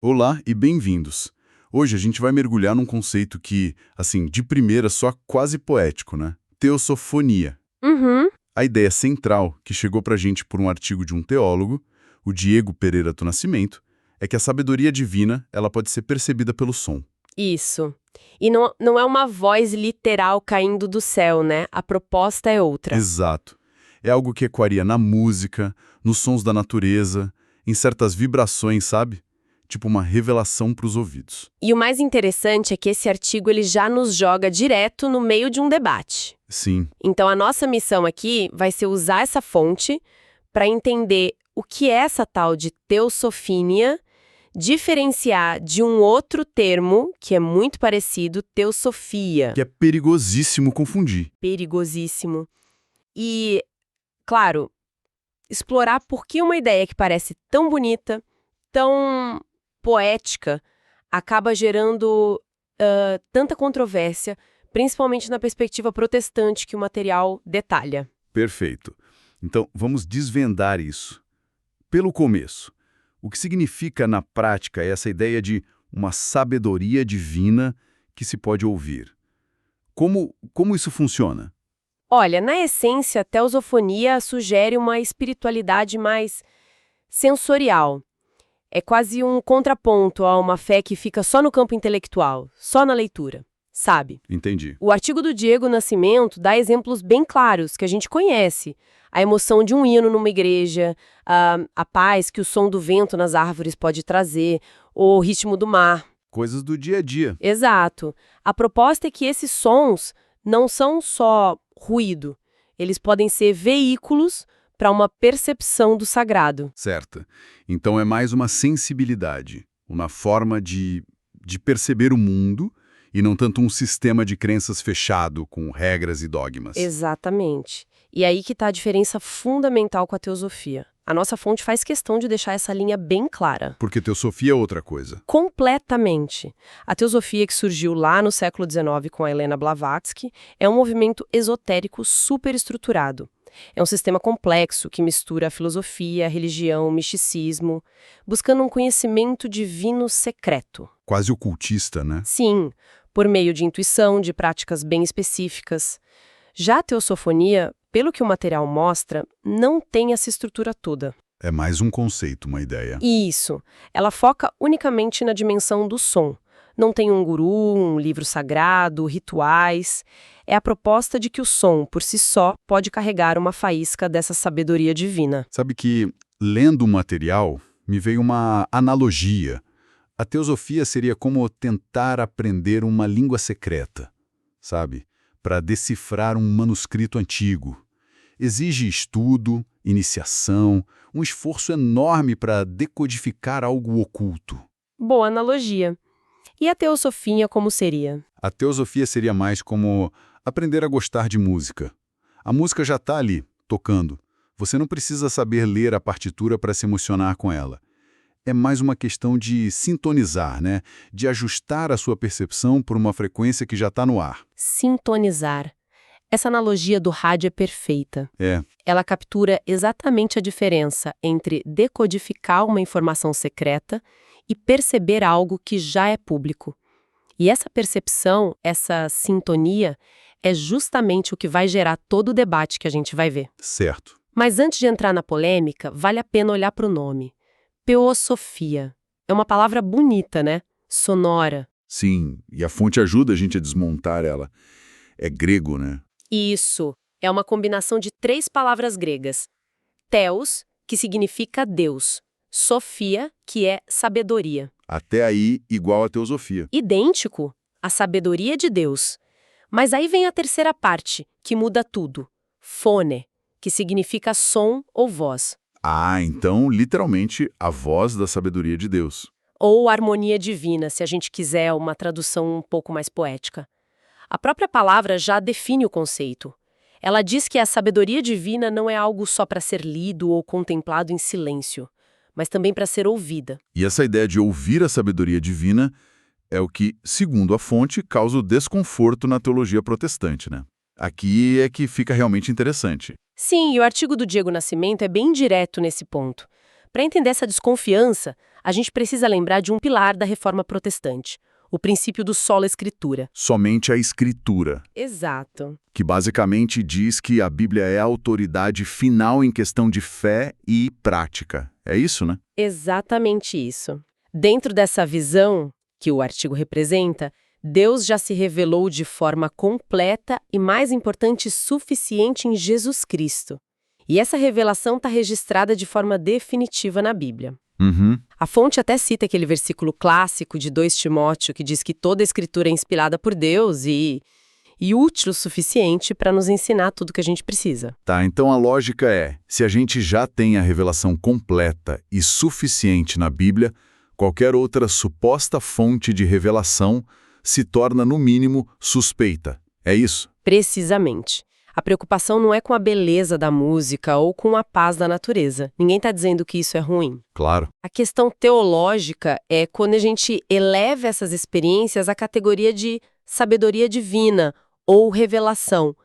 Olá e bem-vindos. Hoje a gente vai mergulhar num conceito que, assim, de primeira só quase poético, né? Teossofonia. Uhum, A ideia central, que chegou pra gente por um artigo de um teólogo, o Diego Pereira do Nascimento, é que a sabedoria divina ela pode ser percebida pelo som. isso. E não é uma voz literal caindo do céu, né? A proposta é outra. Exato. É algo que ecoaria na música, nos sons da natureza, em certas vibrações, sabe? Tipo uma revelação para os ouvidos. E o mais interessante é que esse artigo ele já nos joga direto no meio de um debate. Sim, Então a nossa missão aqui vai ser usar essa fonte para entender o que é essa tal de teossofínia, diferenciar de um outro termo que é muito parecido, teosofia. que é perigosíssimo confundir. Perigosíssimo. E, claro, explorar por que uma ideia que parece tão bonita, tão poética, acaba gerando tanta controvérsia, principalmente na perspectiva protestante que o material detalha. Perfeito. Então, vamos desvendar isso. Pelo começo, o que significa na prática essa ideia de uma sabedoria divina que se pode ouvir? Como isso funciona? Olha, na essência, a teosofonia sugere uma espiritualidade mais sensorial. É quase um contraponto a uma fé que fica só no campo intelectual, só na leitura, sabe? Entendi. O artigo do Diego Nascimento dá exemplos bem claros que a gente conhece. A emoção de um hino numa igreja, a paz que o som do vento nas árvores pode trazer, o ritmo do mar. Coisas do dia a dia. Exato. A proposta é que esses sons não são só ruído, eles podem ser veículos para uma percepção do sagrado. Certo. Então é mais uma sensibilidade, uma forma de perceber o mundo e não tanto um sistema de crenças fechado com regras e dogmas. Exatamente. E aí que está a diferença fundamental com a teosofia. A nossa fonte faz questão de deixar essa linha bem clara. Porque teosofia é outra coisa. Completamente. A teosofia que surgiu lá no século XIX com a Helena Blavatsky é um movimento esotérico super estruturado. É um sistema complexo que mistura a filosofia, a religião, o misticismo, buscando um conhecimento divino secreto. Quase ocultista, né? Sim, por meio de intuição, de práticas bem específicas. Já a teossofonia, pelo que o material mostra, não tem essa estrutura toda. É mais um conceito, uma ideia. Isso. Ela foca unicamente na dimensão do som. Não tem um guru, um livro sagrado, rituais. É a proposta de que o som, por si só, pode carregar uma faísca dessa sabedoria divina. Sabe que, lendo o material, me veio uma analogia. A teosofia seria como tentar aprender uma língua secreta, sabe? Para decifrar um manuscrito antigo. Exige estudo, iniciação, um esforço enorme para decodificar algo oculto. Boa analogia. E a teosofia como seria? A teosofia seria mais como aprender a gostar de música. A música já está ali, tocando. Você não precisa saber ler a partitura para se emocionar com ela. É mais uma questão de sintonizar, né? De ajustar a sua percepção por uma frequência que já está no ar. Sintonizar. Essa analogia do rádio é perfeita. É, Ela captura exatamente a diferença entre decodificar uma informação secreta e perceber algo que já é público. E essa percepção, essa sintonia, é justamente o que vai gerar todo o debate que a gente vai ver. certo. Mas antes de entrar na polêmica, vale a pena olhar para o nome. Teosofia. É uma palavra bonita, né? Sonora. Sim, e a fonte ajuda a gente a desmontar ela. É grego, né? Isso. É uma combinação de 3 palavras gregas. Theos, que significa Deus. Sofia, que é sabedoria. Até aí, igual a teosofia. Idêntico à sabedoria de Deus. Mas aí vem a terceira parte, que muda tudo. Fone, que significa som ou voz. Ah, então, literalmente, a voz da sabedoria de Deus. Ou harmonia divina, se a gente quiser uma tradução um pouco mais poética. A própria palavra já define o conceito. Ela diz que a sabedoria divina não é algo só para ser lido ou contemplado em silêncio, mas também para ser ouvida. E essa ideia de ouvir a sabedoria divina é o que, segundo a fonte, causa o desconforto na teologia protestante, né? Aqui é que fica realmente interessante. Sim, e o artigo do Diego Nascimento é bem direto nesse ponto. Para entender essa desconfiança, a gente precisa lembrar de um pilar da Reforma Protestante, o princípio do sola escritura. Somente a Escritura, Exato. que basicamente diz que a Bíblia é a autoridade final em questão de fé e prática. É isso, né? Exatamente isso. Dentro dessa visão que o artigo representa, Deus já se revelou de forma completa e, mais importante, suficiente em Jesus Cristo. E essa revelação está registrada de forma definitiva na Bíblia. Uhum. A fonte até cita aquele versículo clássico de 2 Timóteo que diz que toda a Escritura é inspirada por Deus e útil o suficiente para nos ensinar tudo que a gente precisa. Tá, então a lógica é, se a gente já tem a revelação completa e suficiente na Bíblia, qualquer outra suposta fonte de revelação se torna, no mínimo, suspeita. É isso? Precisamente. A preocupação não é com a beleza da música ou com a paz da natureza. Ninguém está dizendo que isso é ruim. Claro. A questão teológica é quando a gente eleva essas experiências à categoria de sabedoria divina ou revelação.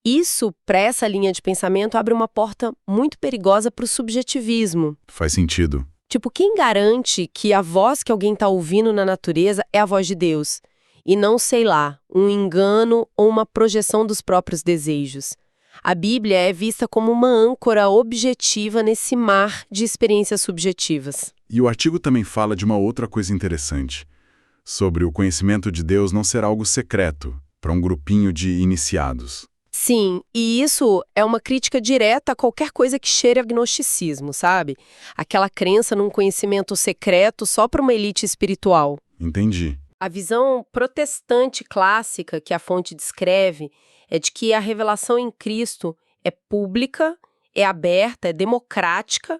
Isso, para essa linha de pensamento, abre uma porta muito perigosa para o subjetivismo. Faz sentido. Tipo, quem garante que a voz que alguém está ouvindo na natureza é a voz de Deus? E não, sei lá, um engano ou uma projeção dos próprios desejos. A Bíblia é vista como uma âncora objetiva nesse mar de experiências subjetivas. E o artigo também fala de uma outra coisa interessante, sobre o conhecimento de Deus não ser algo secreto para um grupinho de iniciados. Sim, e isso é uma crítica direta a qualquer coisa que cheire a gnosticismo, sabe? Aquela crença num conhecimento secreto só para uma elite espiritual. Entendi. A visão protestante clássica que a fonte descreve é de que a revelação em Cristo é pública, é aberta, é democrática,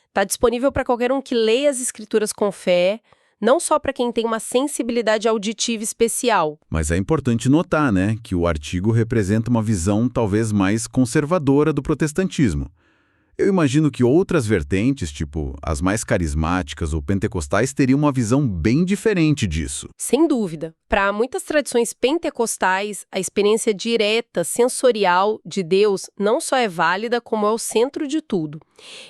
está disponível para qualquer um que leia as Escrituras com fé, não só para quem tem uma sensibilidade auditiva especial. Mas é importante notar, né, que o artigo representa uma visão talvez mais conservadora do protestantismo. Eu imagino que outras vertentes, tipo as mais carismáticas ou pentecostais, teriam uma visão bem diferente disso. Sem dúvida. Para muitas tradições pentecostais, a experiência direta, sensorial de Deus não só é válida, como é o centro de tudo.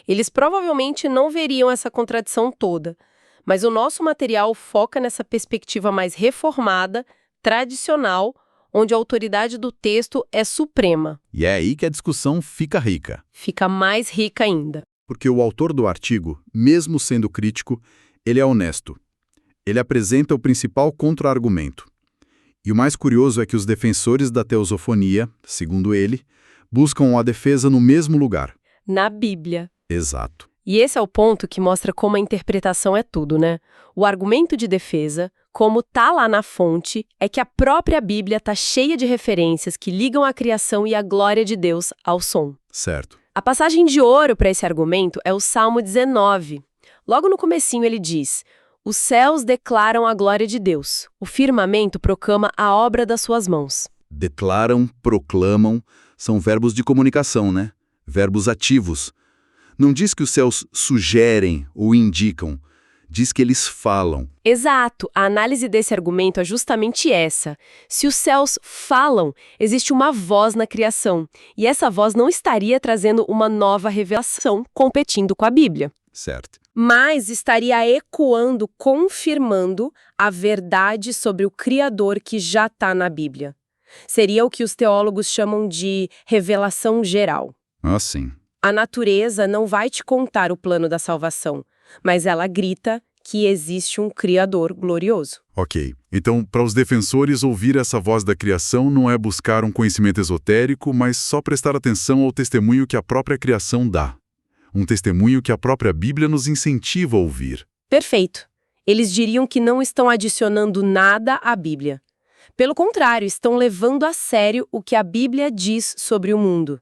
Eles provavelmente não veriam essa contradição toda. Mas o nosso material foca nessa perspectiva mais reformada, tradicional, onde a autoridade do texto é suprema. E é aí que a discussão fica rica. Fica mais rica ainda. Porque o autor do artigo, mesmo sendo crítico, ele é honesto. Ele apresenta o principal contra-argumento. E o mais curioso é que os defensores da teosofonia, segundo ele, buscam a defesa no mesmo lugar. Na Bíblia. Exato. E esse é o ponto que mostra como a interpretação é tudo, né? O argumento de defesa, como tá lá na fonte, é que a própria Bíblia tá cheia de referências que ligam a criação e a glória de Deus ao som. Certo. A passagem de ouro para esse argumento é o Salmo 19. Logo no comecinho ele diz: "Os céus declaram a glória de Deus, o firmamento proclama a obra das suas mãos." Declaram, proclamam, são verbos de comunicação, né? Verbos ativos. Não diz que os céus sugerem ou indicam, diz que eles falam. Exato, a análise desse argumento é justamente essa. Se os céus falam, existe uma voz na criação, e essa voz não estaria trazendo uma nova revelação competindo com a Bíblia. Certo. Mas estaria ecoando, confirmando a verdade sobre o Criador que já está na Bíblia. Seria o que os teólogos chamam de revelação geral. Ah, sim. A natureza não vai te contar o plano da salvação, mas ela grita que existe um Criador glorioso. Ok. Então, para os defensores, ouvir essa voz da criação não é buscar um conhecimento esotérico, mas só prestar atenção ao testemunho que a própria criação dá. Um testemunho que a própria Bíblia nos incentiva a ouvir. Perfeito. Eles diriam que não estão adicionando nada à Bíblia. Pelo contrário, estão levando a sério o que a Bíblia diz sobre o mundo.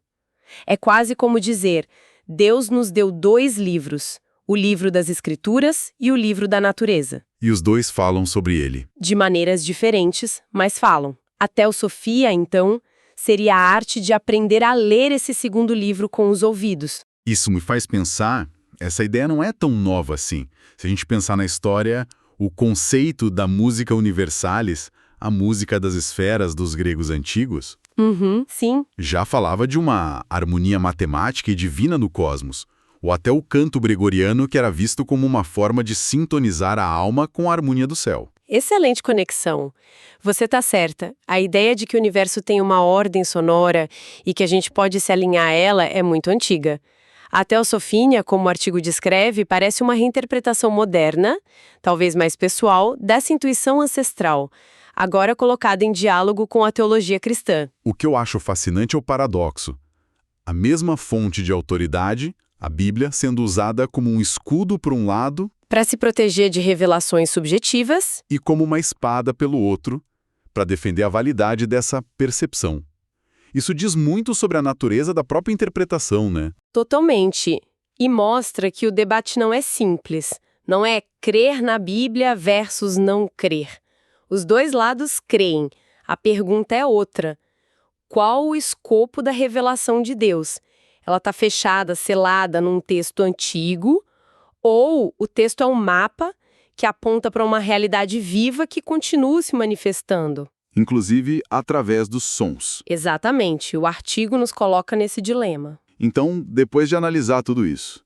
É quase como dizer: Deus nos deu 2 livros, o livro das Escrituras e o livro da natureza. E os dois falam sobre ele. De maneiras diferentes, mas falam. A teosofia, então, seria a arte de aprender a ler esse segundo livro com os ouvidos. Isso me faz pensar, essa ideia não é tão nova assim. Se a gente pensar na história, o conceito da música universalis, a música das esferas dos gregos antigos, Sim. já falava de uma harmonia matemática e divina no cosmos. ou até o canto gregoriano, que era visto como uma forma de sintonizar a alma com a harmonia do céu. Excelente conexão. Você está certa. A ideia de que o universo tem uma ordem sonora e que a gente pode se alinhar a ela é muito antiga. A teosofia, como o artigo descreve, parece uma reinterpretação moderna, talvez mais pessoal, dessa intuição ancestral, agora colocada em diálogo com a teologia cristã. O que eu acho fascinante é o paradoxo. A mesma fonte de autoridade, a Bíblia, sendo usada como um escudo por um lado Para se proteger de revelações subjetivas, e como uma espada pelo outro, para defender a validade dessa percepção. Isso diz muito sobre a natureza da própria interpretação, né? totalmente. E mostra que o debate não é simples. Não é crer na Bíblia versus não crer. Os dois lados creem. A pergunta é outra. Qual o escopo da revelação de Deus? Ela está fechada, selada num texto antigo, ou o texto é um mapa que aponta para uma realidade viva que continua se manifestando? Inclusive através dos sons. Exatamente. O artigo nos coloca nesse dilema. Então, depois de analisar tudo isso,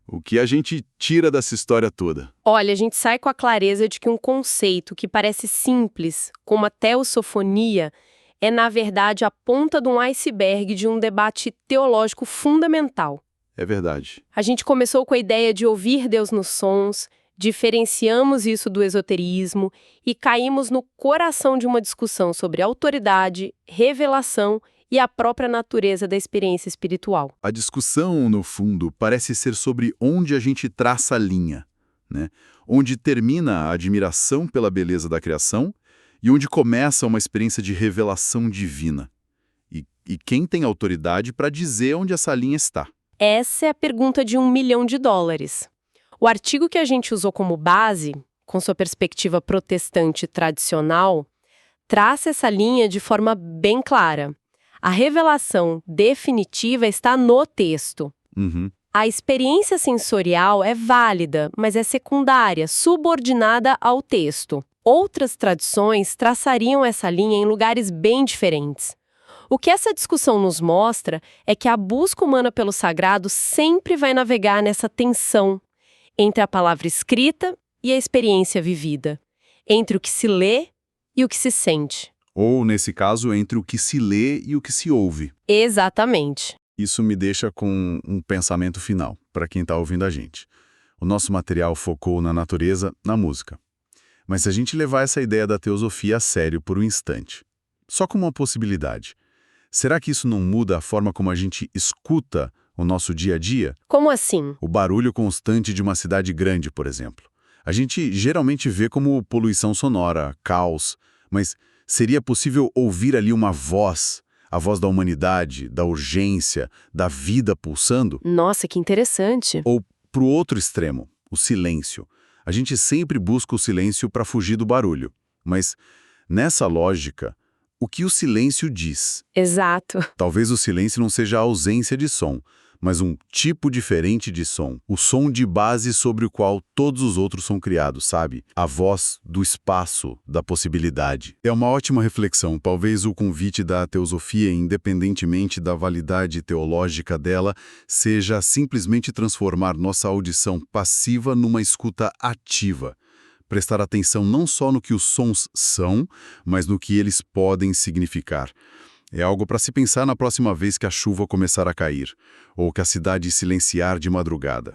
o que a gente tira dessa história toda? Olha, a gente sai com a clareza de que um conceito que parece simples, como a teossofonia, é, na verdade, a ponta de um iceberg de um debate teológico fundamental. É verdade. A gente começou com a ideia de ouvir Deus nos sons, diferenciamos isso do esoterismo e caímos no coração de uma discussão sobre autoridade, revelação e a própria natureza da experiência espiritual. A discussão, no fundo, parece ser sobre onde a gente traça a linha, né? Onde termina a admiração pela beleza da criação e onde começa uma experiência de revelação divina. E quem tem autoridade para dizer onde essa linha está? Essa é a pergunta de $1 milhão. O artigo que a gente usou como base, com sua perspectiva protestante tradicional, traça essa linha de forma bem clara. A revelação definitiva está no texto. A experiência sensorial é válida, mas é secundária, subordinada ao texto. Outras tradições traçariam essa linha em lugares bem diferentes. O que essa discussão nos mostra é que a busca humana pelo sagrado sempre vai navegar nessa tensão entre a palavra escrita e a experiência vivida, entre o que se lê e o que se sente. Ou, nesse caso, entre o que se lê e o que se ouve. Exatamente. Isso me deixa com um pensamento final, para quem está ouvindo a gente. O nosso material focou na natureza, na música. Mas se a gente levar essa ideia da teosofia a sério por um instante, só como uma possibilidade, será que isso não muda a forma como a gente escuta o nosso dia a dia? Como assim? O barulho constante de uma cidade grande, por exemplo. A gente geralmente vê como poluição sonora, caos, mas seria possível ouvir ali uma voz, a voz da humanidade, da urgência, da vida pulsando? Nossa, que interessante. Ou, pro outro extremo, o silêncio. A gente sempre busca o silêncio para fugir do barulho. Mas, nessa lógica, o que o silêncio diz? Exato. Talvez o silêncio não seja a ausência de som, mas um tipo diferente de som. O som de base sobre o qual todos os outros são criados, sabe? A voz do espaço, da possibilidade. É uma ótima reflexão. Talvez o convite da teosofia, independentemente da validade teológica dela, seja simplesmente transformar nossa audição passiva numa escuta ativa. Prestar atenção não só no que os sons são, mas no que eles podem significar. É algo para se pensar na próxima vez que a chuva começar a cair, ou que a cidade silenciar de madrugada.